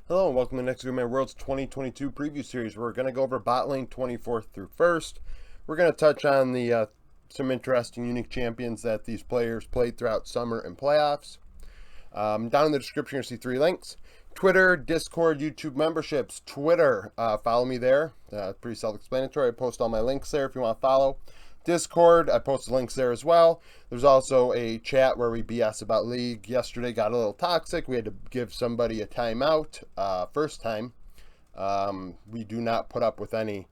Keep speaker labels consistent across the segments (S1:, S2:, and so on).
S1: Hello and welcome to the next Good Man World's 2022 preview series. We're going to go over bot lane 24th through 1st. We're going to touch on the some interesting unique champions that these players played throughout summer and playoffs. Down in the description you'll see 3 links. Twitter, Discord, YouTube memberships. Twitter, follow me there. Pretty self-explanatory. I post all my links there if you want to follow. Discord, I posted links there as well. There's also a chat where we BS about League. Yesterday got a little toxic. We had to give somebody a timeout. First time. We do not put up with any,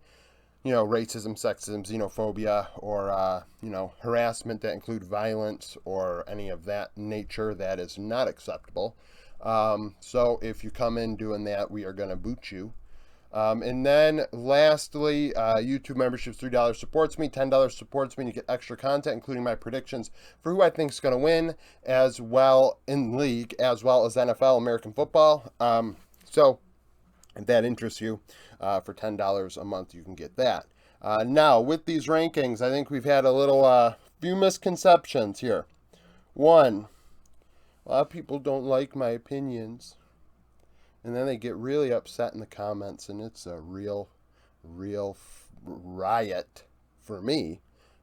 S1: racism, sexism, xenophobia, or, harassment that include violence or any of that nature. That is not acceptable. So if you come in doing that, we are going to boot you. And then lastly, YouTube memberships, $3 supports me, $10 supports me, and you get extra content, including my predictions for who I think is going to win, as well in league, as well as NFL, American football. So if that interests you, for $10 a month, you can get that. Now, with these rankings, I think we've had a little few misconceptions here. One, a lot of people don't like my opinions. And then they get really upset in the comments, and it's a real riot for me.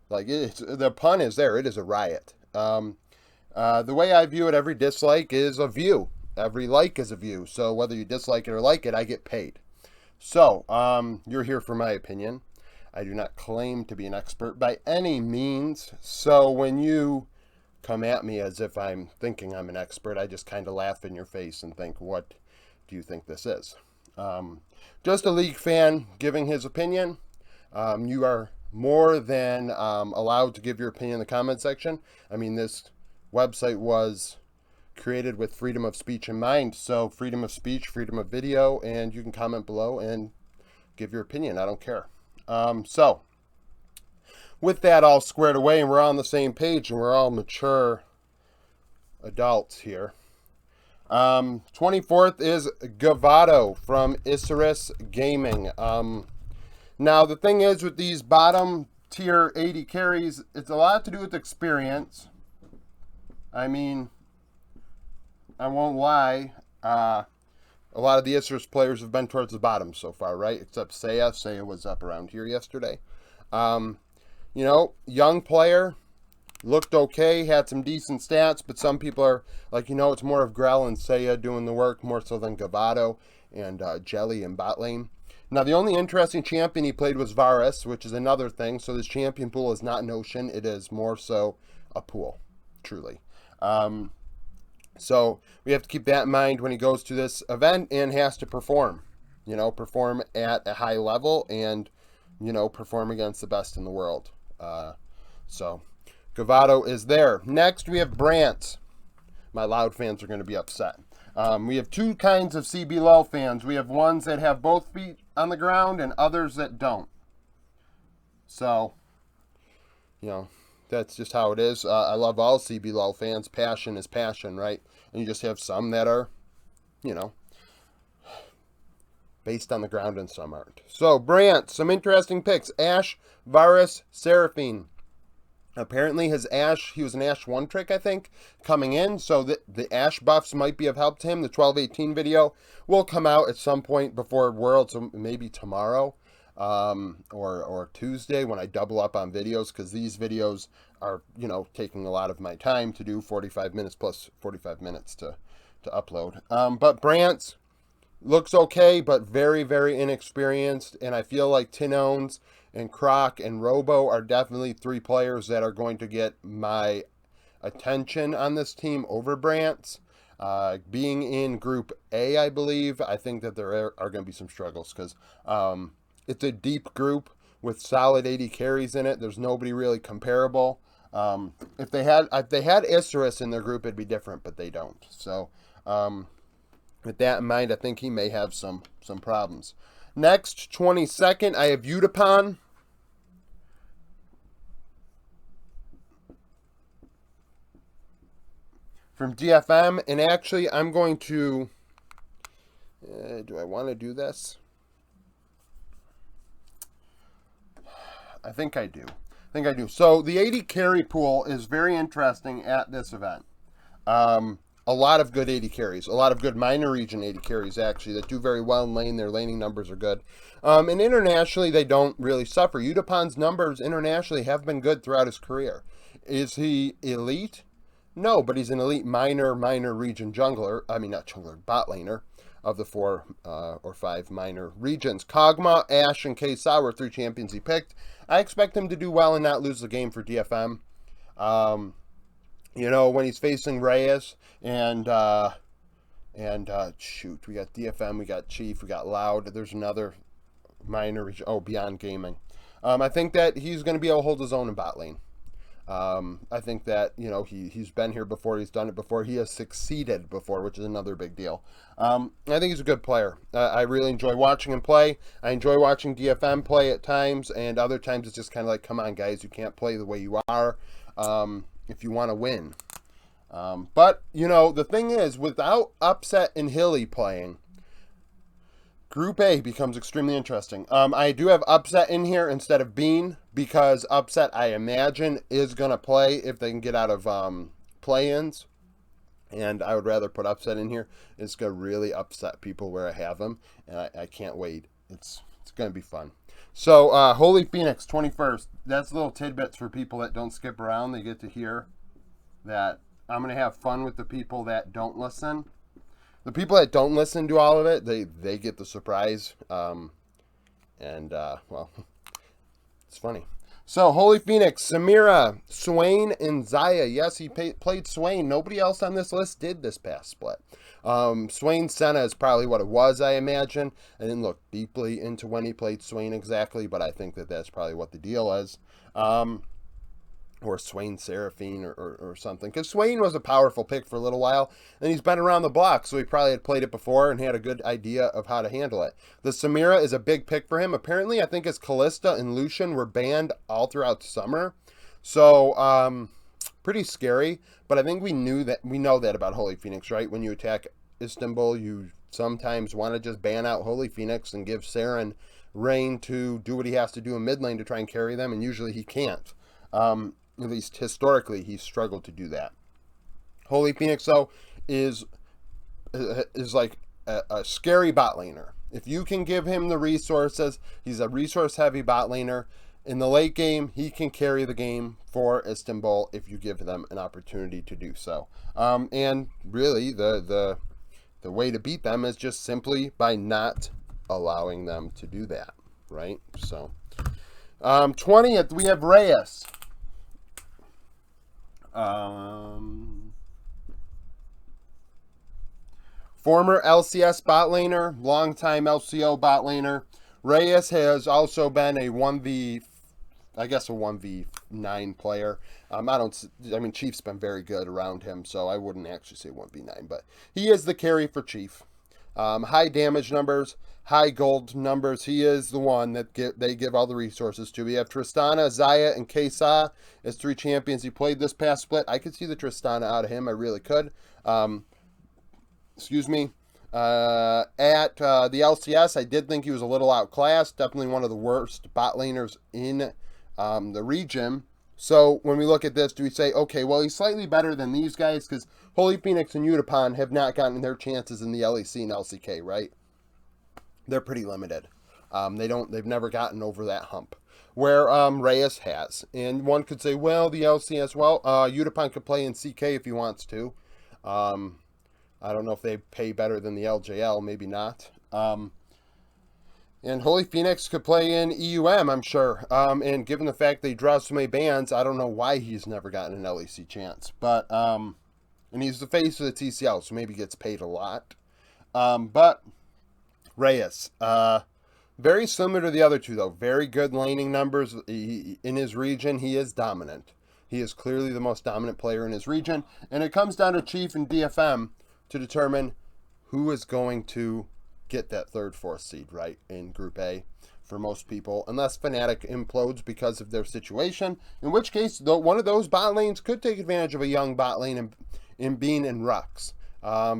S1: Like, the pun is there. It is a riot. The way I view it, every dislike is a view. Every like is a view. So whether you dislike it or like it, I get paid. So, you're here for my opinion. I do not claim to be an expert by any means. So when you come at me as if I'm thinking I'm an expert, I just kind of laugh in your face and think, what do you think this is? Just a league fan giving his opinion. You are more than allowed to give your opinion in the comment section. I mean, this website was created with freedom of speech in mind. So freedom of speech, freedom of video, and you can comment below and give your opinion. I don't care. So with that all squared away and we're all on the same page and we're all mature adults here. 24th is Gavato from Icarus Gaming. Now, the thing is with these bottom tier 80 carries, it's a lot to do with experience. I mean, I won't lie. A lot of the Icarus players have been towards the bottom so far, right? Except Saya. Saya was up around here yesterday. Young player. Looked okay, had some decent stats, but some people are like, it's more of Grell and Saya doing the work more so than Gavato and Jelly and bot lane. Now, the only interesting champion he played was Varus, which is another thing. So this champion pool is not an ocean. It is more so a pool, truly. So we have to keep that in mind when he goes to this event and has to perform. Perform at a high level and, perform against the best in the world. Gavato is there. Next, we have Brant. My Loud fans are going to be upset. We have 2 kinds of CB Lull fans. We have ones that have both feet on the ground and others that don't. So, that's just how it is. I love all CB Lull fans. Passion is passion, right? And you just have some that are, based on the ground and some aren't. So, Brant, some interesting picks. Ashe, Varus, Seraphine. Apparently he was an Ashe 1 trick, I think, coming in. So the Ashe buffs might be of help to him. The 12-18 video will come out at some point before Worlds, so maybe tomorrow or Tuesday when I double up on videos, because these videos are, taking a lot of my time to do, 45 minutes plus 45 minutes to upload. But Brant looks okay, but very, very inexperienced, and I feel like Tinones and Croc and Robo are definitely 3 players that are going to get my attention on this team over Brant's. Being in Group A, I believe, I think that there are going to be some struggles because it's a deep group with solid 80 carries in it. There's nobody really comparable. If they had Icarus in their group, it'd be different, but they don't. So with that in mind, I think he may have some problems. Next, 22nd, I have Utapon. From DFM, and actually, I'm going to... do I want to do this? I think I do. So, the 80 carry pool is very interesting at this event. A a lot of good AD carries, a lot of good minor region AD carries, actually, that do very well in lane. Their laning numbers are good. And internationally, they don't really suffer. Udapan's numbers internationally have been good throughout his career. Is he elite? No, but he's an elite minor region jungler. I mean, not jungler, bot laner of the 4 or 5 minor regions. Kog'Maw, Ashe, and Kesa were 3 champions he picked. I expect him to do well and not lose the game for DFM. You know, when he's facing Reyes and shoot, we got DFM, we got Chief, we got Loud. There's another minor region. Oh, Beyond Gaming. I think that he's going to be able to hold his own in bot lane. I think that, you know, he's been here before. He's done it before. He has succeeded before, which is another big deal. I think he's a good player. I really enjoy watching him play. I enjoy watching DFM play at times, and other times it's just kind of like, come on, guys, you can't play the way you are if you want to win. But, you know, the thing is, without Upset and Hilly playing, Group A becomes extremely interesting. I do have Upset in here instead of Bean, because Upset, I imagine, is going to play if they can get out of play-ins. And I would rather put Upset in here. It's going to really upset people where I have them. And I can't wait. It's going to be fun. So, Holy Phoenix, 21st. That's little tidbits for people that don't skip around. They get to hear that I'm going to have fun with the people that don't listen. The people that don't listen to all of it, they get the surprise. Well, it's funny. So, Holy Phoenix, Samira, Swain, and Zaya. Yes, he played Swain. Nobody else on this list did this past split. Swain Senna is probably what it was, I imagine. I didn't look deeply into when he played Swain exactly, but I think that that's probably what the deal is. Or Swain Seraphine or something. Because Swain was a powerful pick for a little while, and he's been around the block, so he probably had played it before and had a good idea of how to handle it. The Samira is a big pick for him. Apparently, I think his Callista and Lucian were banned all throughout summer. So, pretty scary. But I think we know that about Holy Phoenix, right? When you attack Istanbul, you sometimes want to just ban out Holy Phoenix and give Saren reign to do what he has to do in mid lane to try and carry them, and usually he can't. At least historically, he's struggled to do that. Holy Phoenix, though, is like a scary bot laner. If you can give him the resources, he's a resource-heavy bot laner. In the late game, he can carry the game for Istanbul if you give them an opportunity to do so. And really, the way to beat them is just simply by not allowing them to do that, right? So, 20th, we have Reyes. Former LCS bot laner, longtime LCO bot laner. Reyes has also been a 1v9 player. Chief's been very good around him, so I wouldn't actually say 1v9, but he is the carry for Chief. High damage numbers, high gold numbers. He is the one that they give all the resources to. We have Tristana, Zaya, and Kesa as 3 champions he played this past split. I could see the Tristana out of him. I really could. At the LCS, I did think he was a little outclassed. Definitely one of the worst bot laners in the region. So when we look at this, do we say, okay, well, he's slightly better than these guys? Because Holy Phoenix and Udapan have not gotten their chances in the LEC and LCK, right? They're pretty limited. They've never gotten over that hump. Where Reyes has. And one could say, well, the LCS, Udapan could play in CK if he wants to. I don't know if they pay better than the LJL, maybe not. And Holy Phoenix could play in EUM, I'm sure. And given the fact they draw so many bans, I don't know why he's never gotten an LEC chance. But, and he's the face of the TCL, so maybe gets paid a lot. But Reyes, very similar to the other two, though. Very good laning numbers. In his region, he is dominant. He is clearly the most dominant player in his region. And it comes down to Chief and DFM to determine who is going to get that 3rd, 4th seed, right, in Group A for most people, unless Fnatic implodes because of their situation, in which case, though, one of those bot lanes could take advantage of a young bot lane in Bean and Rux.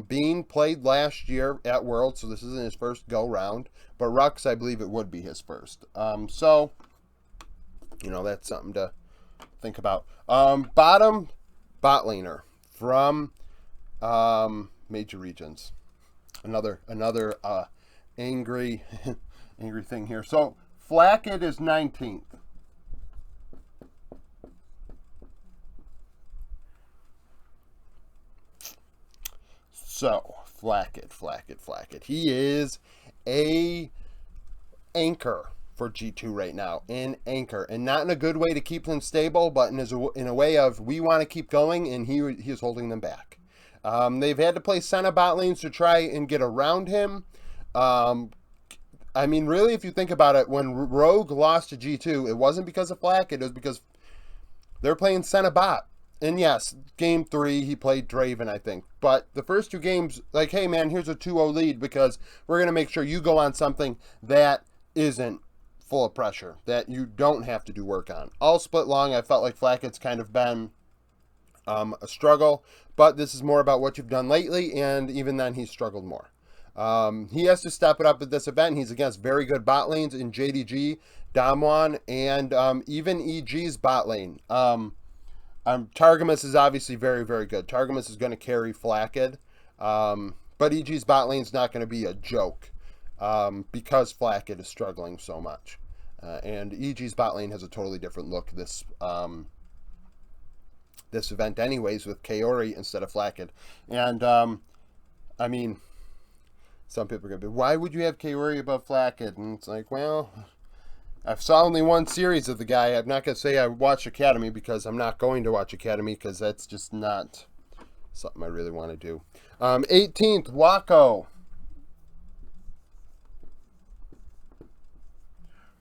S1: Bean played last year at Worlds, so this isn't his first go-round, but Rux, I believe it would be his first. So, you know, that's something to think about. Bottom bot laner from Major regions. Another angry angry thing here. So Flackett is 19th. So Flackett. He is a anchor for G2 right now. An anchor, and not in a good way to keep them stable, but in a way of we want to keep going, and he is holding them back. They've had to play center bot lanes to try and get around him. I mean, really, if you think about it, when Rogue lost to G2, it wasn't because of Flackett, it was because they're playing center bot. And yes, game 3, he played Draven, I think. But the first 2 games, like, hey, man, here's a 2-0 lead because we're going to make sure you go on something that isn't full of pressure, that you don't have to do work on. All split long, I felt like Flackett's kind of been a struggle, but this is more about what you've done lately, and even then, he's struggled more. He has to step it up at this event. He's against very good bot lanes in JDG, Damwon, and even EG's bot lane. Targamas is obviously very, very good. Targamas is going to carry Flackett, but EG's bot lane is not going to be a joke because Flackett is struggling so much. And EG's bot lane has a totally different look this event anyways, with Kaori instead of Flackett. And, I mean, some people are going to be, why would you have Kaori above Flackett? And it's like, well, I've saw only one series of the guy. I'm not going to say I watched Academy because I'm not going to watch Academy because that's just not something I really want to do. 18th, Wako.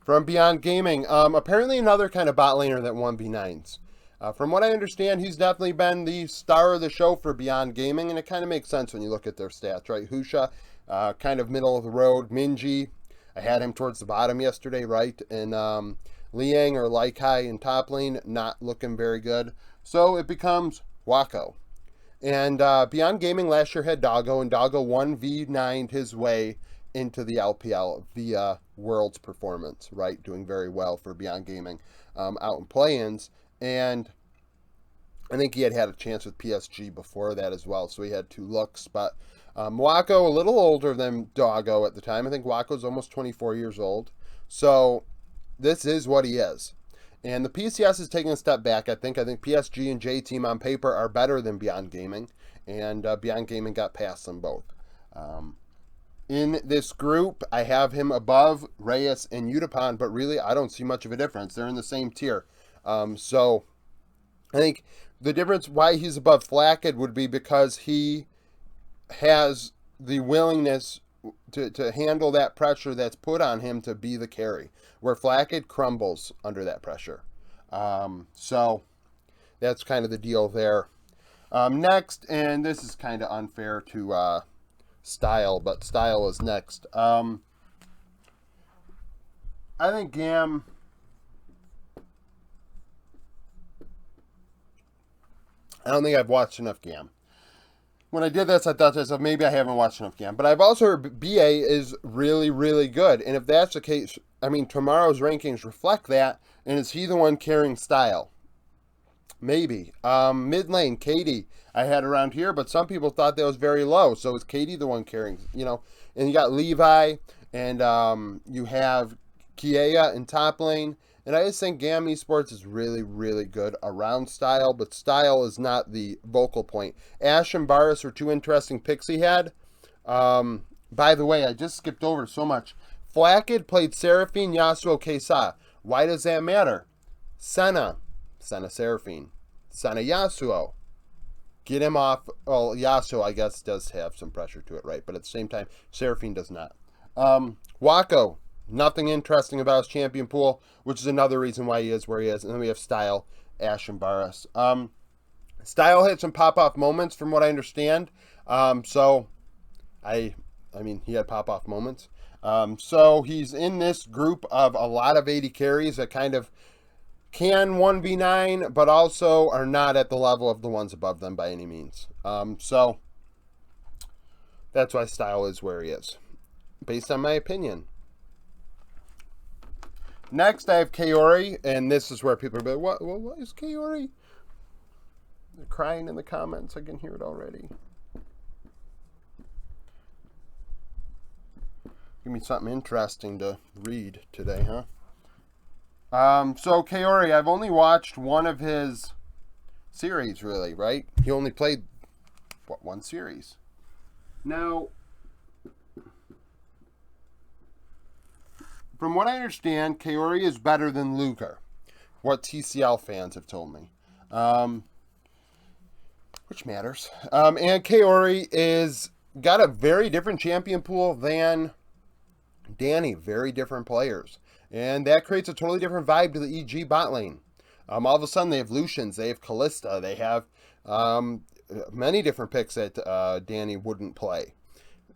S1: From Beyond Gaming. Apparently another kind of bot laner that won B9s. From what I understand, he's definitely been the star of the show for Beyond Gaming, and it kind of makes sense when you look at their stats, right? Husha, kind of middle of the road. Minji, I had him towards the bottom yesterday, right? And Liang or Laikai in top lane, not looking very good. So it becomes Wako. And Beyond Gaming last year had Doggo, and Doggo 1v9'd his way into the LPL via World's performance, right? Doing very well for Beyond Gaming out in play-ins. And I think he had a chance with PSG before that as well, so he had 2 looks. But Wako, a little older than Doggo at the time. I think Wako's almost 24 years old. So this is what he is. And the PCS is taking a step back, I think. PSG and J-Team on paper are better than Beyond Gaming. And Beyond Gaming got past them both. In this group, I have him above Reyes and Utapon, but really I don't see much of a difference. They're in the same tier. So I think the difference why he's above Flackett would be because he has the willingness to handle that pressure that's put on him to be the carry, where Flackett crumbles under that pressure. So that's kind of the deal there. Next, and this is kind of unfair to Style, but Style is next. I think Gam... I don't think I've watched enough Gam. When I did this, I thought to myself, maybe I haven't watched enough Gam. But I've also heard BA is really, really good. And if that's the case, I mean, tomorrow's rankings reflect that. And is he the one carrying Style? Maybe. Mid lane, Katie, I had around here, but some people thought that was very low. So is Katie the one carrying, you know? And you got Levi, and you have Kiea in top lane. And I just think Gam Esports is really, really good around Style, but Style is not the vocal point. Ash and Varus were 2 interesting picks he had. By the way, I just skipped over so much. Flackett played Seraphine, Yasuo, Kesa. Why does that matter? Senna Seraphine. Senna Yasuo. Get him off. Well, Yasuo, I guess, does have some pressure to it, right? But at the same time, Seraphine does not. Wako. Nothing interesting about his champion pool, which is another reason why he is where he is. And then we have Style, Ash, and Varus. Style had some pop-off moments from what I understand. So, I mean, he had pop-off moments. So, he's in this group of a lot of 80 carries that kind of can 1v9, but also are not at the level of the ones above them by any means. So, that's why Style is where he is, based on my opinion. Next, I have Kaori, and this is where people are like, what is Kaori? They're crying in the comments. I can hear it already. Give me something interesting to read today, huh? So Kaori, I've only watched one of his series, really, right? He only played, what, one series? Now, from what I understand, Kaori is better than Luger. What TCL fans have told me. Which matters. And Kaori is got a very different champion pool than Danny. Very different players. And that creates a totally different vibe to the EG bot lane. All of a sudden, they have Lucians, they have Callista, they have many different picks that Danny wouldn't play.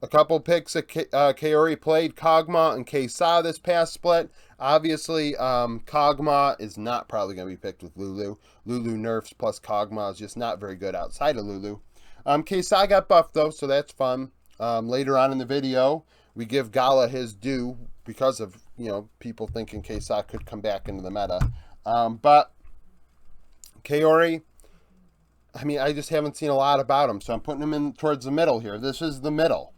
S1: A couple picks that Kaori played, Kog'Maw and Kesa this past split. Obviously, Kog'Maw is not probably going to be picked with Lulu. Lulu nerfs plus Kog'Maw is just not very good outside of Lulu. Kesa got buffed, though, so that's fun. Later on in the video, we give Gala his due because of, people thinking Kesa could come back into the meta. But Kaori, I just haven't seen a lot about him, so I'm putting him in towards the middle here. This is the middle.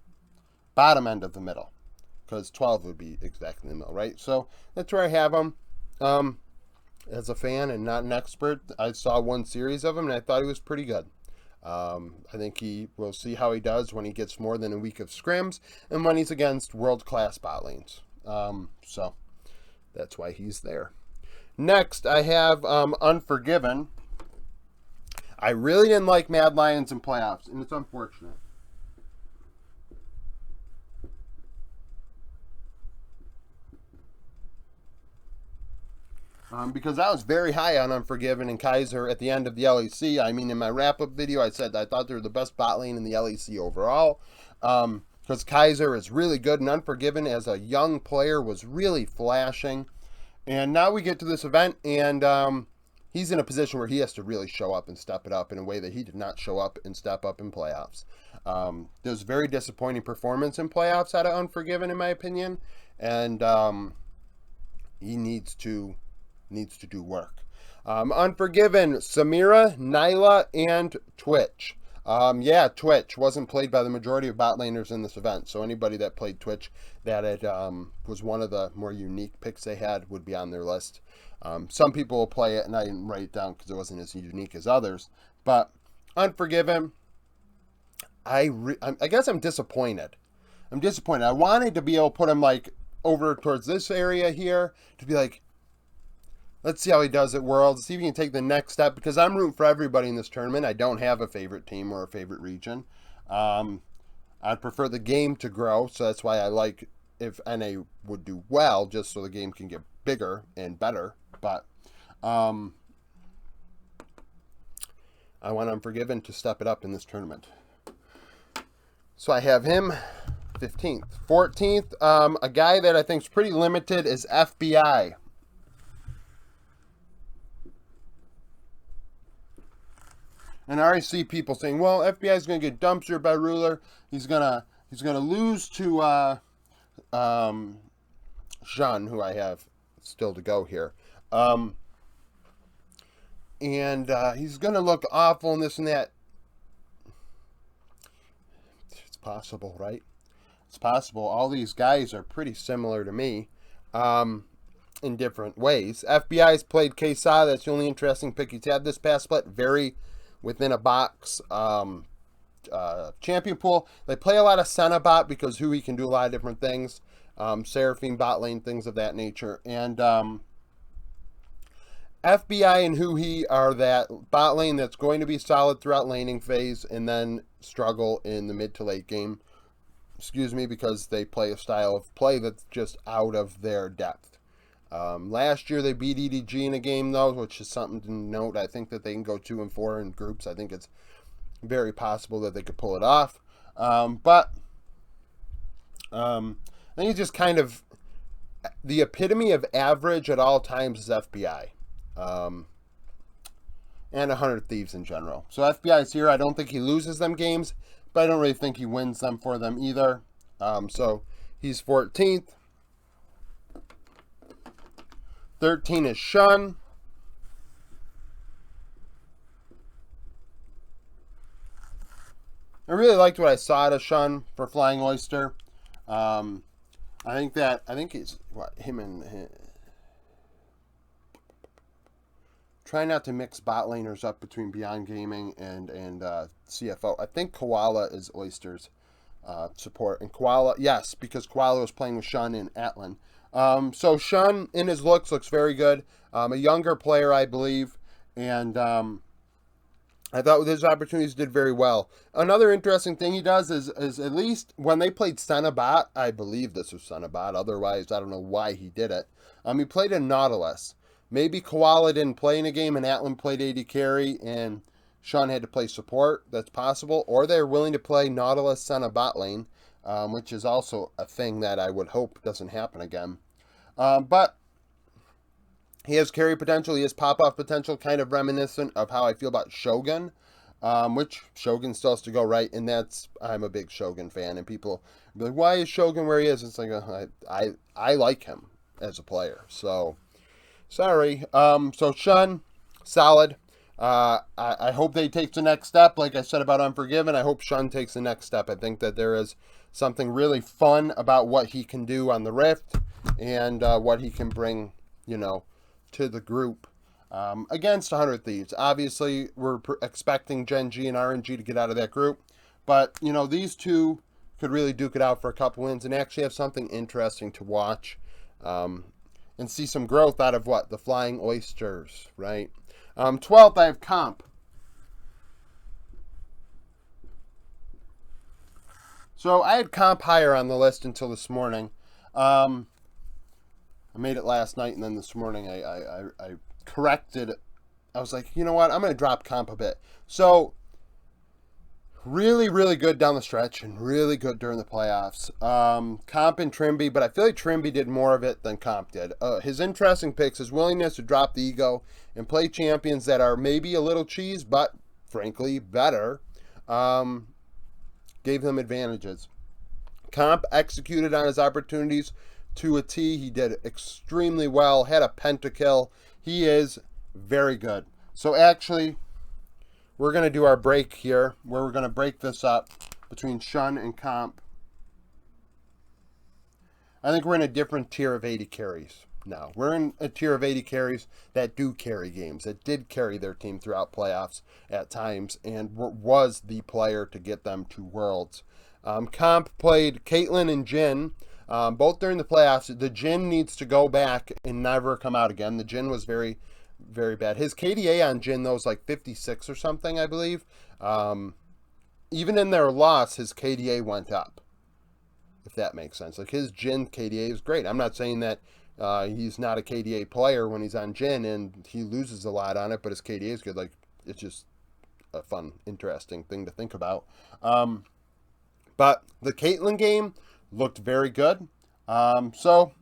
S1: Bottom end of the middle. Because 12 would be exactly in the middle, right? So that's where I have him. As a fan and not an expert, I saw one series of him, and I thought he was pretty good. I think we'll see how he does when he gets more than a week of scrims and when he's against world-class bot lanes. So that's why he's there. Next, I have Unforgiven. I really didn't like Mad Lions in playoffs, and it's unfortunate. Because I was very high on Unforgiven and Kaiser at the end of the LEC. In my wrap-up video, I said I thought they were the best bot lane in the LEC overall. Because Kaiser is really good, and Unforgiven as a young player was really flashing. And now we get to this event, and he's in a position where he has to really show up and step it up in a way that he did not show up and step up in playoffs. There's a very disappointing performance in playoffs out of Unforgiven, in my opinion. And he needs to do work. Unforgiven, Samira, Nyla, and Twitch. Twitch wasn't played by the majority of bot laners in this event, so anybody that played Twitch that it was one of the more unique picks they had would be on their list. Some people will play it, and I didn't write it down because it wasn't as unique as others. But Unforgiven, I guess I'm disappointed. I wanted to be able to put him over towards this area here to be like, let's see how he does at Worlds. See if he can take the next step, because I'm rooting for everybody in this tournament. I don't have a favorite team or a favorite region. I'd prefer the game to grow, so that's why I like if NA would do well, just so the game can get bigger and better. But I want Unforgiven to step it up in this tournament. So I have him 15th. 14th, a guy that I think is pretty limited is FBI. And I already see people saying, well, FBI is going to get dumpstered by Ruler. He's gonna lose to Jean, who I have still to go here. And he's going to look awful and this and that. It's possible, right? It's possible. All these guys are pretty similar to me in different ways. FBI's played Kesa. That's the only interesting pick he's had this past split. Very within a box champion pool. They play a lot of Senna bot because Hui can do a lot of different things. Seraphine bot lane, things of that nature. And FBI and Hui are that bot lane that's going to be solid throughout laning phase and then struggle in the mid to late game. Because they play a style of play that's just out of their depth. Last year they beat EDG in a game, though, which is something to note. I think that they can go 2-4 in groups. I think it's very possible that they could pull it off. But I think it's just kind of the epitome of average at all times is FBI. And 100 Thieves in general. So FBI is here. I don't think he loses them games, but I don't really think he wins them for them either. So he's 14th. 13 is Shun. I really liked what I saw out of Shun for Flying Oyster. I think he's what him and try not to mix bot laners up between Beyond Gaming and CFO. I think Koala is Oyster's support, and Koala, yes, because Koala was playing with Shun and Atlan. So Shun in his looks very good. A younger player, I believe, and I thought with his opportunities did very well. Another interesting thing he does is at least when they played Senabot, I believe this was Senabot, otherwise I don't know why he did it. He played in Nautilus. Maybe Koala didn't play in a game and Atlan played AD carry and Shun had to play support. That's possible. Or they're willing to play Nautilus Senabot lane, which is also a thing that I would hope doesn't happen again. But he has carry potential. He has pop-off potential, kind of reminiscent of how I feel about Shogun, which Shogun still has to go right, and I'm a big Shogun fan, and people be like, why is Shogun where he is? It's like, I like him as a player, so sorry. So Shun, solid. I hope they take the next step, like I said about Unforgiven. I hope Shun takes the next step. I think that there is something really fun about what he can do on the Rift, and what he can bring, to the group against 100 Thieves. Obviously, we're expecting Gen G and RNG to get out of that group, but these two could really duke it out for a couple wins and actually have something interesting to watch, and see some growth out of the Flying Oysters, right? 12th, I have Comp. So I had Comp higher on the list until this morning. I made it last night, and then this morning I corrected. I was like, you know what? I'm going to drop Comp a bit. So, really, really good down the stretch, and really good during the playoffs. Comp and Trimby, but I feel like Trimby did more of it than Comp did. His interesting picks, his willingness to drop the ego and play champions that are maybe a little cheese, but frankly better, gave him advantages. Comp executed on his opportunities to a T. He did extremely well, had a pentakill. He is very good. So actually, we're going to do our break here, where we're going to break this up between Shun and Comp. I think we're in a different tier of 80 carries now. We're in a tier of 80 carries that do carry games, that did carry their team throughout playoffs at times, and was the player to get them to Worlds. Comp played Caitlyn and Jhin, both during the playoffs. The Jhin needs to go back and never come out again. The Jhin was very, very bad. His KDA on Jhin, though, was like 56 or something, I believe. Even in their loss, his KDA went up, if that makes sense. Like, his Jhin KDA is great. I'm not saying that he's not a KDA player when he's on Jhin, and he loses a lot on it, but his KDA is good. Like, it's just a fun, interesting thing to think about. But the Caitlyn game looked very good. So,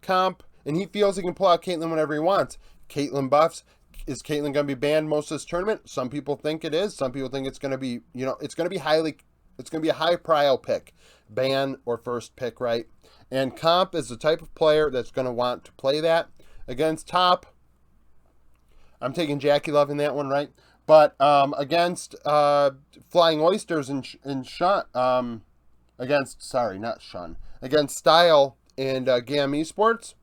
S1: Comp, and he feels he can pull out Caitlyn whenever he wants. Caitlyn buffs. Is Caitlyn going to be banned most of this tournament? Some people think it is. Some people think it's going to be, it's going to be a high prio pick. Ban or first pick, right? And Comp is the type of player that's going to want to play that. Against top, I'm taking Jackie Love in that one, right? But against Flying Oysters and Shun, against Style and GAM Esports,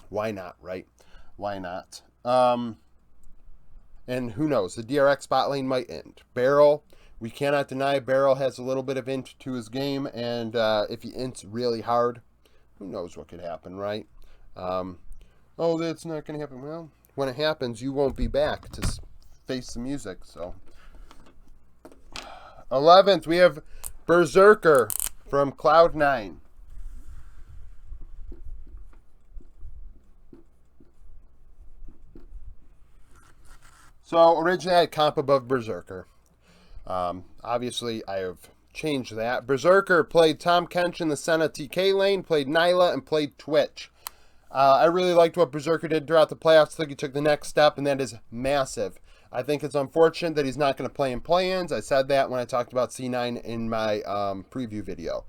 S1: why not, right? Why not? And who knows? The DRX bot lane might end. Barrel, we cannot deny Barrel has a little bit of int to his game, and if he ints really hard, who knows what could happen, right? Oh, that's not going to happen. Well, when it happens, you won't be back to face the music. So 11th, we have Berserker from Cloud9. So originally I had Comp above Berserker. Obviously I have changed that. Berserker played Tom Kench in the Senna TK lane, played Nyla, and played Twitch. I really liked what Berserker did throughout the playoffs. I think he took the next step, and that is massive. I think it's unfortunate that he's not going to play in play-ins. I said that when I talked about C9 in my preview video.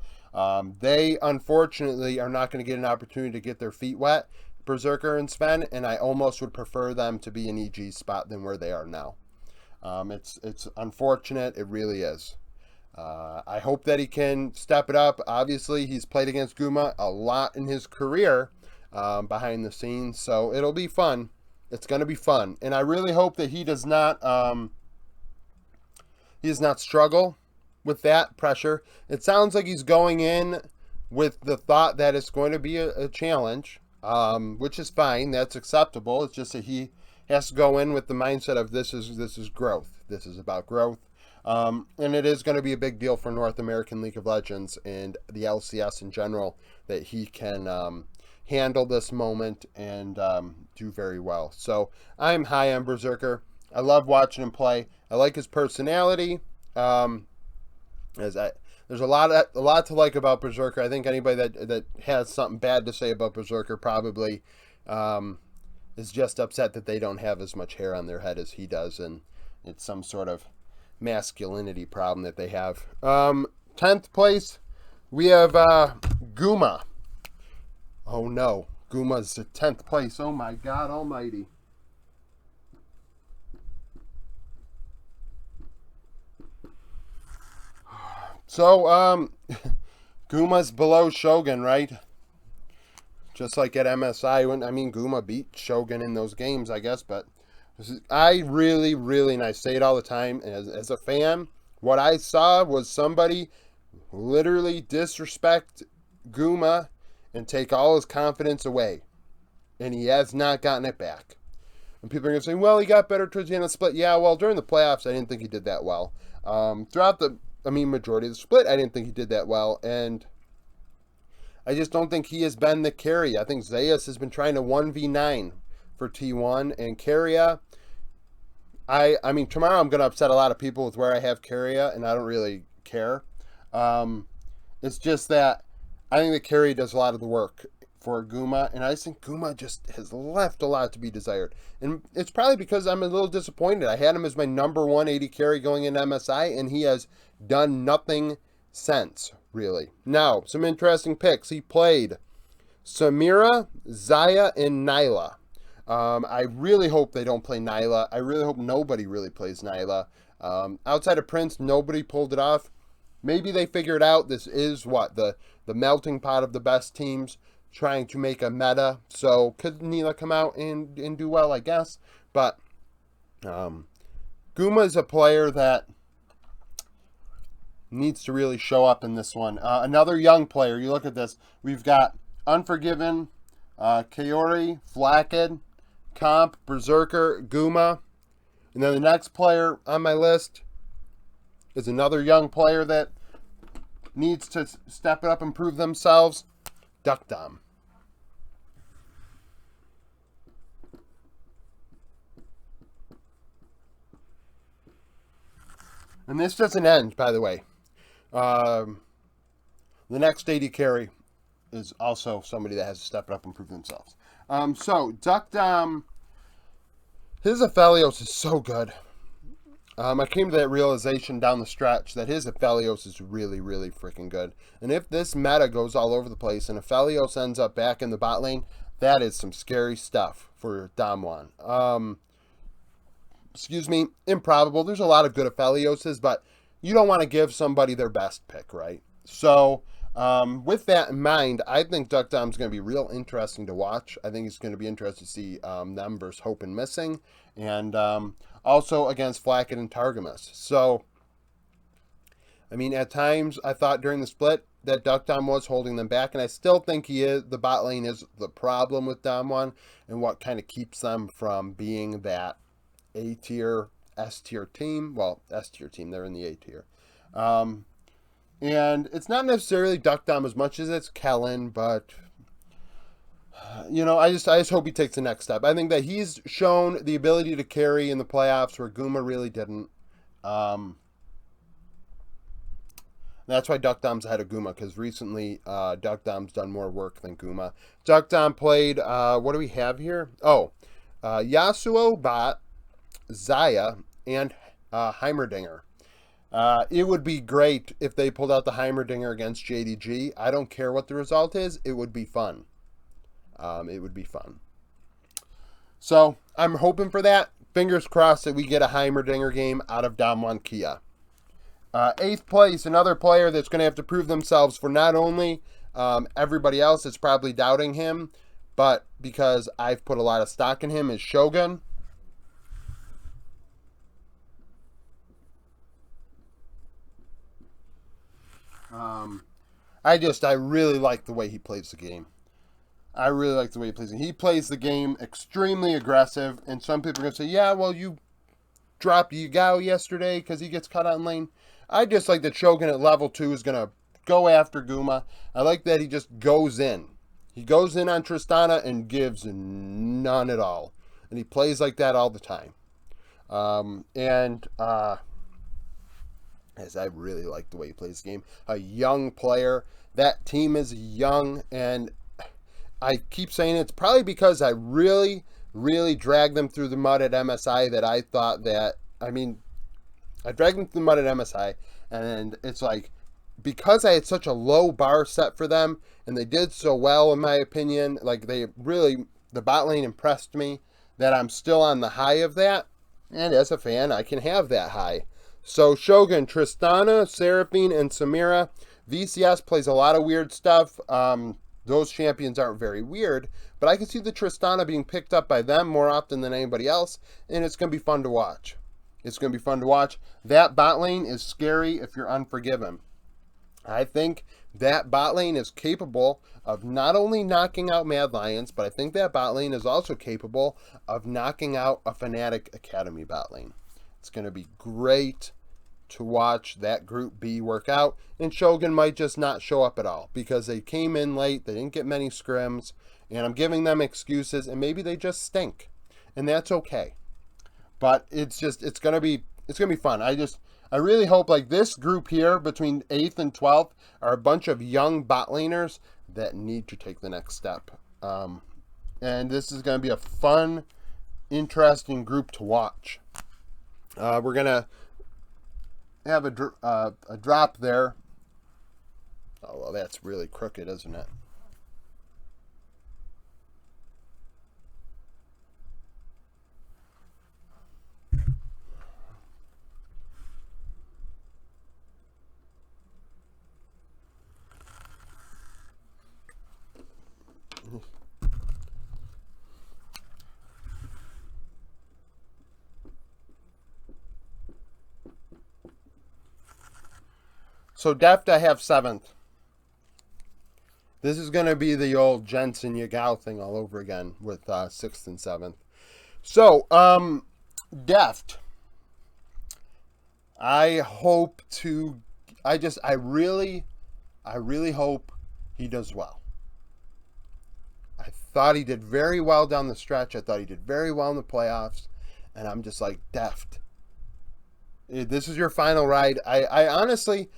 S1: They, unfortunately, are not going to get an opportunity to get their feet wet, Berserker and Sven, and I almost would prefer them to be in EG spot than where they are now. It's unfortunate. It really is. I hope that he can step it up. Obviously, he's played against Guma a lot in his career behind the scenes, so it'll be fun. It's going to be fun, and I really hope that he does not struggle with that pressure. It sounds like he's going in with the thought that it's going to be a challenge, which is fine. That's acceptable. It's just that he has to go in with the mindset of this is growth. This is about growth. And it is going to be a big deal for North American League of Legends and the LCS in general that he can handle this moment and do very well. So I'm high on Berserker. I love watching him play. I like his personality. There's a lot to like about Berserker. I think anybody that has something bad to say about Berserker probably is just upset that they don't have as much hair on their head as he does, and it's some sort of masculinity problem that they have. 10th place, we have Guma. Oh no, Guma's at 10th place. Oh my God almighty. So, Guma's below Shogun, right? Just like at MSI, Guma beat Shogun in those games, I guess, but I really, and I say it all the time, as a fan, what I saw was somebody literally disrespect Guma and take all his confidence away. And he has not gotten it back. And people are going to say, well, he got better towards the end of the split. Yeah, well, during the playoffs, I didn't think he did that well. Throughout the majority of the split, I didn't think he did that well. And I just don't think he has been the carry. I think Zayas has been trying to 1v9 for T1. And Carrier, tomorrow I'm going to upset a lot of people with where I have Carrier, and I don't really care. It's just that I think that Carrier does a lot of the work for Guma, and I just think Guma just has left a lot to be desired. And it's probably because I'm a little disappointed. I had him as my number 1 AD carry going into MSI, and he has done nothing since, really. Now, some interesting picks. He played Samira, Zaya, and Nyla. I really hope they don't play Nyla. I really hope nobody really plays Nyla. Outside of Prince, nobody pulled it off. Maybe they figured out this is the melting pot of the best teams trying to make a meta. So could Nyla come out and do well, I guess. But Guma is a player that needs to really show up in this one. Another young player. You look at this. We've got Unforgiven, Kaori, Flacked, Comp, Berserker, Guma. And then the next player on my list is another young player that needs to step it up and prove themselves. Duckdom. And this doesn't end, by the way. The next AD carry is also somebody that has to step it up and prove themselves. So, Duckdom, his Aphelios is so good. I came to that realization down the stretch that his Aphelios is really, really freaking good. And if this meta goes all over the place and Aphelios ends up back in the bot lane, that is some scary stuff for Damwon. Excuse me, improbable. There's a lot of good Aphelioses, but you don't want to give somebody their best pick, right? So, with that in mind, I think Duckdom's going to be real interesting to watch. I think it's going to be interesting to see them versus Hope and Missing. And also against Flackett and Targamas. So, at times I thought during the split that Duckdom was holding them back, and I still think he is. The bot lane is the problem with Damwon, and what kind of keeps them from being that A tier, S tier team. Well, S tier team, they're in the A tier. And it's not necessarily Duckdom as much as it's Kellen, but I just hope he takes the next step. I think that he's shown the ability to carry in the playoffs where Guma really didn't. That's why Duckdom's ahead of Guma, because recently Duckdom's done more work than Guma. Duckdom played, what do we have here? Oh, Yasuo, Bot, Zaya, and Heimerdinger. It would be great if they pulled out the Heimerdinger against JDG. I don't care what the result is. It would be fun. It would be fun. So, I'm hoping for that. Fingers crossed that we get a Heimerdinger game out of Damwon Kia. Eighth place, another player that's going to have to prove themselves for not only everybody else that's probably doubting him, but because I've put a lot of stock in him, is Shogun. I really like the way he plays the game. I really like the way he plays it. He plays the game extremely aggressive, and some people are going to say, yeah, well, you dropped Yagao yesterday because he gets cut on lane. I just like that Shogun at level 2 is going to go after Guma. I like that he just goes in. He goes in on Tristana and gives none at all. And he plays like that all the time. As I really like the way he plays the game. A young player. That team is young, and I keep saying it's probably because I really dragged them through the mud at MSI that I thought that, I dragged them through the mud at MSI, and it's like, because I had such a low bar set for them, and they did so well, in my opinion, like the bot lane impressed me, that I'm still on the high of that, and as a fan, I can have that high. So Shogun, Tristana, Seraphine, and Samira. VCS plays a lot of weird stuff. Those champions aren't very weird, but I can see the Tristana being picked up by them more often than anybody else, and it's going to be fun to watch. It's going to be fun to watch. That bot lane is scary if you're Unforgiven. I think that bot lane is capable of not only knocking out Mad Lions, but I think that bot lane is also capable of knocking out a Fnatic Academy bot lane. It's going to be great to watch that Group B work out, and Shogun might just not show up at all because they came in late, they didn't get many scrims, and I'm giving them excuses, and maybe they just stink, and that's okay. But it's gonna be fun. I really hope, like, this group here between 8th and 12th are a bunch of young bot laners that need to take the next step. And this is going to be a fun, interesting group to watch. We're going to have a drop there. Oh, well, that's really crooked, isn't it? So Deft, I have 7th. This is going to be the old Jensen Yagao thing all over again with 6th and 7th. So, Deft. I really hope he does well. I thought he did very well down the stretch. I thought he did very well in the playoffs. And I'm just like, Deft, this is your final ride. I honestly...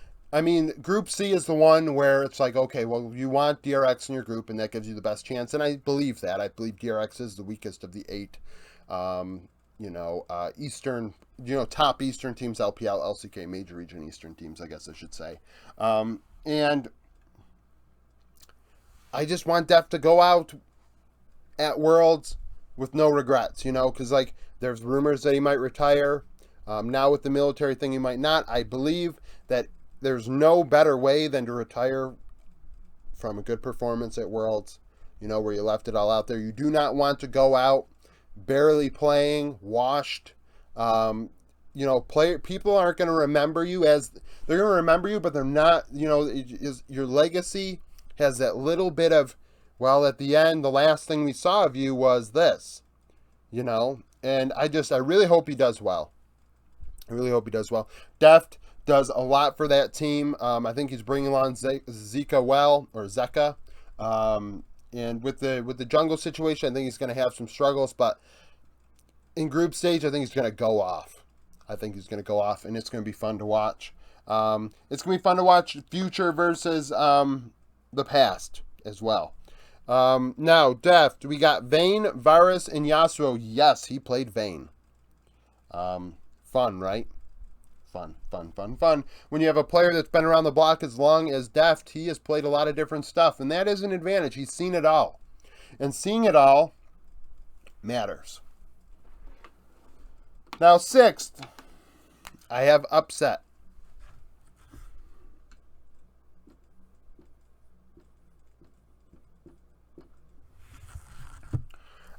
S1: Group C is the one where it's like, okay, well, you want DRX in your group, and that gives you the best chance. And I believe that. I believe DRX is the weakest of the 8, Eastern, top Eastern teams, LPL, LCK, major region Eastern teams, I guess I should say. And I just want Def to go out at Worlds with no regrets, because, like, there's rumors that he might retire. Now with the military thing, he might not. I believe that there's no better way than to retire from a good performance at Worlds, where you left it all out there. You do not want to go out barely playing, washed. People aren't going to remember you they're going to remember you, but they're not, your legacy has that little bit of, well, at the end, the last thing we saw of you was this, and I really hope he does well. I really hope he does well. Deft does a lot for that team. I think he's bringing on Zeka. And with the jungle situation, I think he's going to have some struggles. But in group stage, I think he's going to go off. And it's going to be fun to watch. It's going to be fun to watch future versus the past as well. Now, Deft, we got Vayne, Varus, and Yasuo. Yes, he played Vayne. Fun, right? Fun. When you have a player that's been around the block as long as Deft, he has played a lot of different stuff, and that is an advantage. He's seen it all. And seeing it all matters. Now, 6th, I have Upset.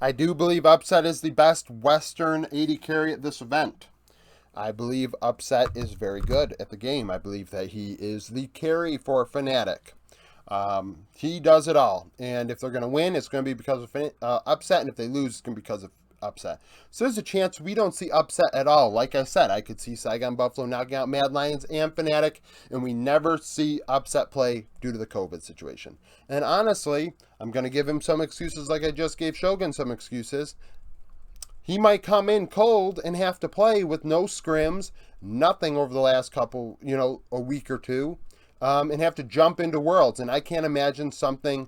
S1: I do believe Upset is the best Western AD carry at this event. I believe Upset is very good at the game. I believe that he is the carry for Fnatic. He does it all. And if they're going to win, it's going to be because of Upset. And if they lose, it's going to be because of Upset. So there's a chance we don't see Upset at all. Like I said, I could see Saigon Buffalo knocking out Mad Lions and Fnatic, and we never see Upset play due to the COVID situation. And honestly, I'm going to give him some excuses like I just gave Shogun some excuses. He might come in cold and have to play with no scrims, nothing over the last couple, a week or two, and have to jump into Worlds. And I can't imagine something,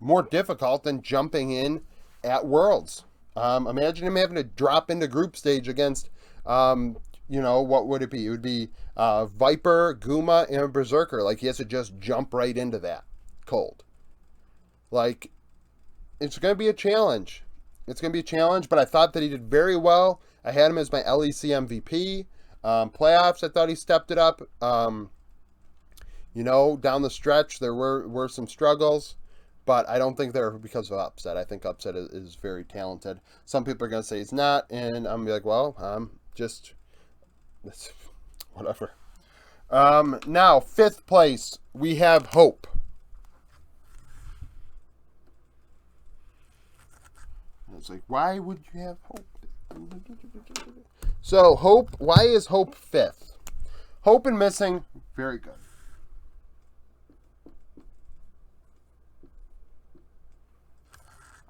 S1: more difficult than jumping in at Worlds. Imagine him having to drop into group stage against, what would it be? It would be Viper, Guma, and Berserker. Like, he has to just jump right into that cold. Like, it's going to be a challenge. It's going to be a challenge, but I thought that he did very well. I had him as my LEC MVP. Playoffs, I thought he stepped it up. Down the stretch, there were some struggles, but I don't think they're because of Upset. I think Upset is very talented. Some people are going to say he's not, and I'm going to be like, well, whatever. Now, 5th place, we have Hope. It's like, why would you have Hope? So, Hope, why is Hope 5th? Hope and Missing, very good.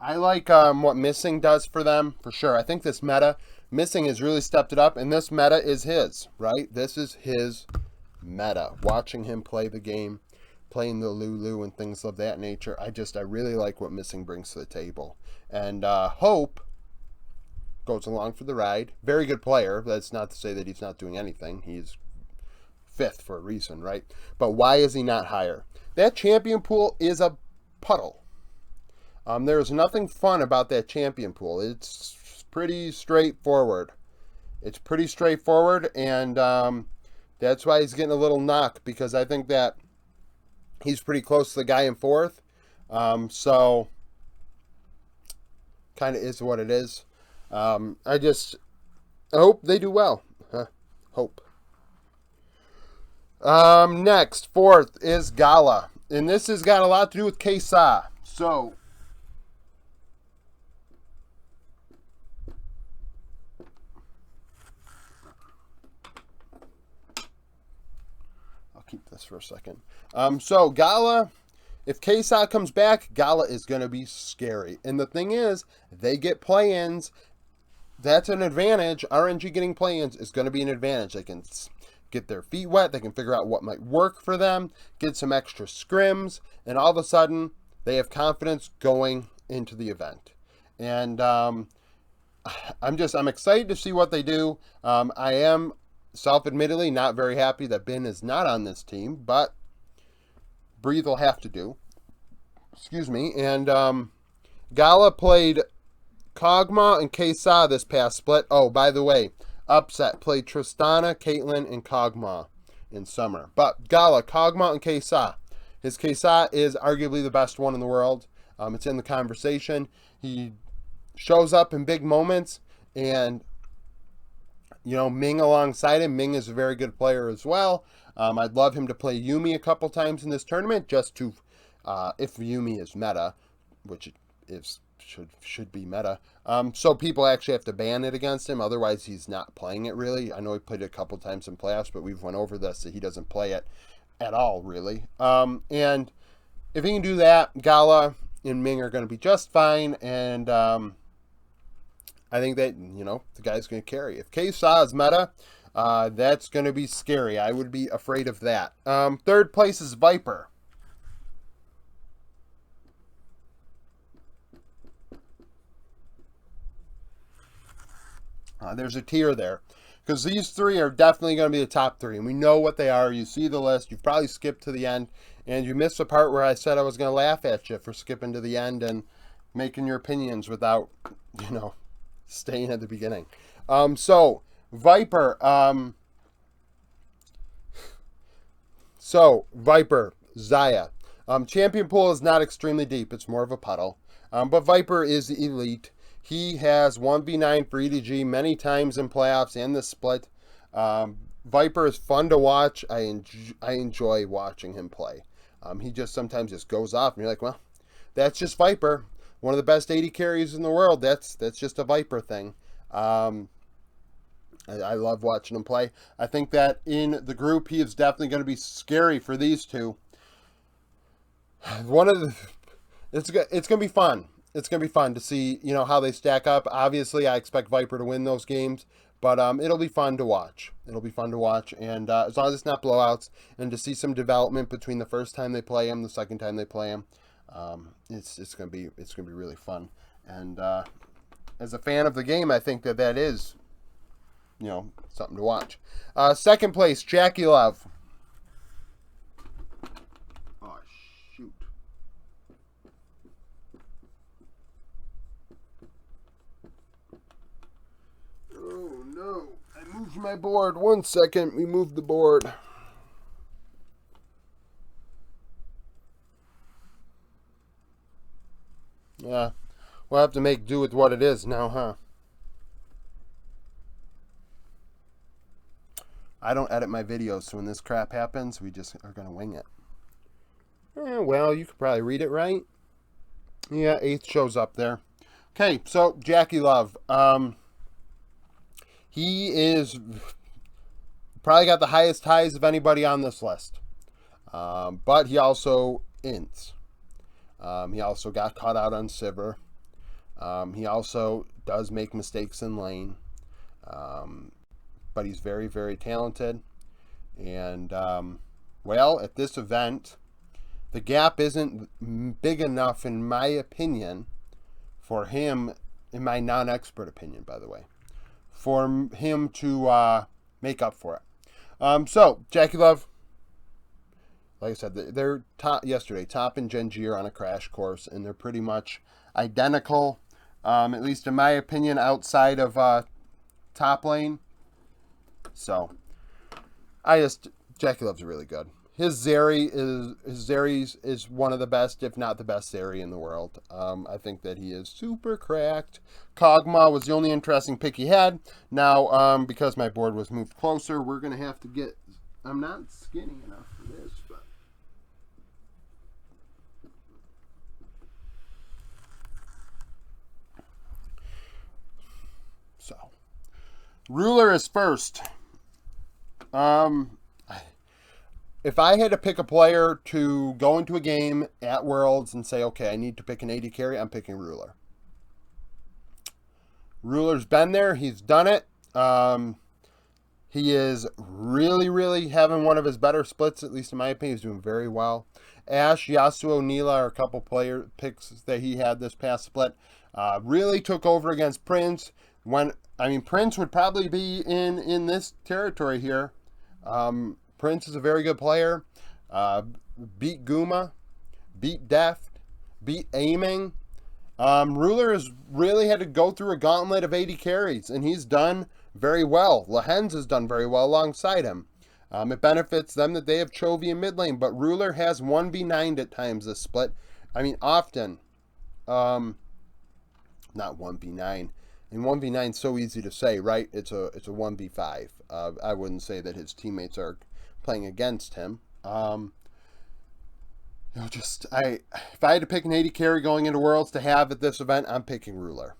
S1: I like what Missing does for them, for sure. I think this meta, Missing has really stepped it up, and this meta is his, right? This is his meta. Watching him play the game, playing the Lulu and things of that nature, I really like what Missing brings to the table. And Hope goes along for the ride. Very good player. That's not to say that he's not doing anything. He's 5th for a reason, right? But why is he not higher? That champion pool is a puddle. There's nothing fun about that champion pool. It's pretty straightforward. It's pretty straightforward, and that's why he's getting a little knock, because I think that he's pretty close to the guy in 4th. So, kind of is what it is. I hope they do well. Hope. Next, 4th is Gala. And this has got a lot to do with Kesa. So, I'll keep this for a second. So Gala, if Kesa comes back, Gala is going to be scary. And the thing is, they get play-ins. That's an advantage. RNG getting play-ins is going to be an advantage. They can get their feet wet. They can figure out what might work for them, get some extra scrims, and all of a sudden, they have confidence going into the event. And I'm excited to see what they do. I am self-admittedly not very happy that Ben is not on this team, but Breathe will have to do. Excuse me. And Gala played Kog'Maw and Kesa this past split. Oh, by the way, Upset played Tristana, Caitlyn, and Kog'Maw in summer. But Gala, Kog'Maw, and Kesa. His Kesa is arguably the best one in the world. It's in the conversation. He shows up in big moments, and Ming alongside him. Ming is a very good player as well. I'd love him to play Yuumi a couple times in this tournament, just to, if Yuumi is meta, which it is, should be meta. So people actually have to ban it against him. Otherwise, he's not playing it really. I know he played it a couple times in playoffs, but we've went over this, that he doesn't play it at all, really. And if he can do that, Gala and Ming are going to be just fine. And I think that, the guy's going to carry. If Kesa is meta, that's going to be scary. I would be afraid of that. 3rd place is Viper. There's a tier there, because these 3 are definitely going to be the top 3, and we know what they are. You see the list. You've probably skipped to the end, and you missed the part where I said I was going to laugh at you for skipping to the end and making your opinions without, staying at the beginning. So Viper, Viper, Xayah. Champion pool is not extremely deep. It's more of a puddle. But Viper is elite. He has 1v9 for EDG many times in playoffs and the split. Viper is fun to watch. I enjoy watching him play. He just sometimes just goes off, and you're like, well, that's just Viper. One of the best AD carries in the world. That's just a Viper thing. I love watching him play. I think that in the group, he is definitely going to be scary for these two. It's going to be fun. It's going to be fun to see, how they stack up. Obviously, I expect Viper to win those games, but it'll be fun to watch. It'll be fun to watch, and as long as it's not blowouts, and to see some development between the first time they play him, the second time they play him, it's going to be really fun. And as a fan of the game, I think that is, something to watch. Second place, Jackie Love. Oh, shoot. Oh, no. I moved my board. 1 second. We moved the board. Yeah. We'll have to make do with what it is now, huh? I don't edit my videos, so when this crap happens, we just are going to wing it. Well, you could probably read it right. Yeah, 8th shows up there. Okay, so Jackie Love. He is probably got the highest highs of anybody on this list. But he also ints. He also got caught out on Sivir. He also does make mistakes in lane. But he's very, very talented. And, well, at this event, the gap isn't big enough, in my opinion, for him, in my non-expert opinion, by the way, for him to make up for it. So, Jackie Love, like I said, they're top yesterday, Top and Genji on a crash course, and they're pretty much identical, at least in my opinion, outside of top lane. So, Jackie Love's really good. His Zeri is one of the best, if not the best Zeri in the world. I think that he is super cracked. Kog'Maw was the only interesting pick he had. Now, because my board was moved closer, we're going to have to get... I'm not skinny enough for this, but... So, Ruler is first. If I had to pick a player to go into a game at Worlds and say, okay, I need to pick an AD carry, I'm picking Ruler. Ruler's been there. He's done it. He is really, really having one of his better splits, at least in my opinion. He's doing very well. Ashe, Yasuo, Neela are a couple player picks that he had this past split. Really took over against Prince. Prince would probably be in this territory here. Prince is a very good player. Beat Guma, beat Deft, beat Aiming. Ruler has really had to go through a gauntlet of 80 carries, and he's done very well. Lehens has done very well alongside him. It benefits them that they have Chovy in mid lane, but Ruler has 1v9'd at times this split. Often. Not 1v9. And 1v9 is so easy to say, right? It's a 1v5. I wouldn't say that his teammates are playing against him. If I had to pick an 80 carry going into Worlds to have at this event, I'm picking Ruler.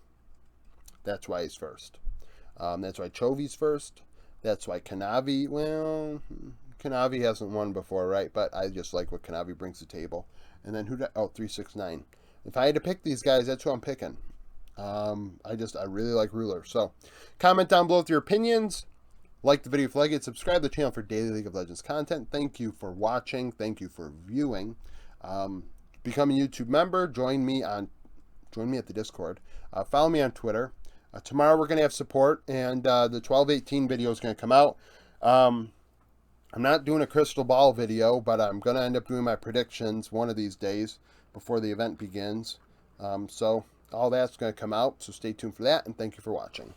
S1: That's why he's first. That's why Chovy's first. That's why Kanavi, Kanavi hasn't won before, right? But I just like what Kanavi brings to the table. And then 369. If I had to pick these guys, that's who I'm picking. I really like Ruler. So, comment down below with your opinions. Like the video if you like it. Subscribe to the channel for daily League of Legends content. Thank you for watching. Thank you for viewing. Become a YouTube member. Join me at the Discord. Follow me on Twitter. Tomorrow we're going to have support, and the 1218 video is going to come out. I'm not doing a crystal ball video, but I'm going to end up doing my predictions one of these days before the event begins. So all that's going to come out, so stay tuned for that, and thank you for watching.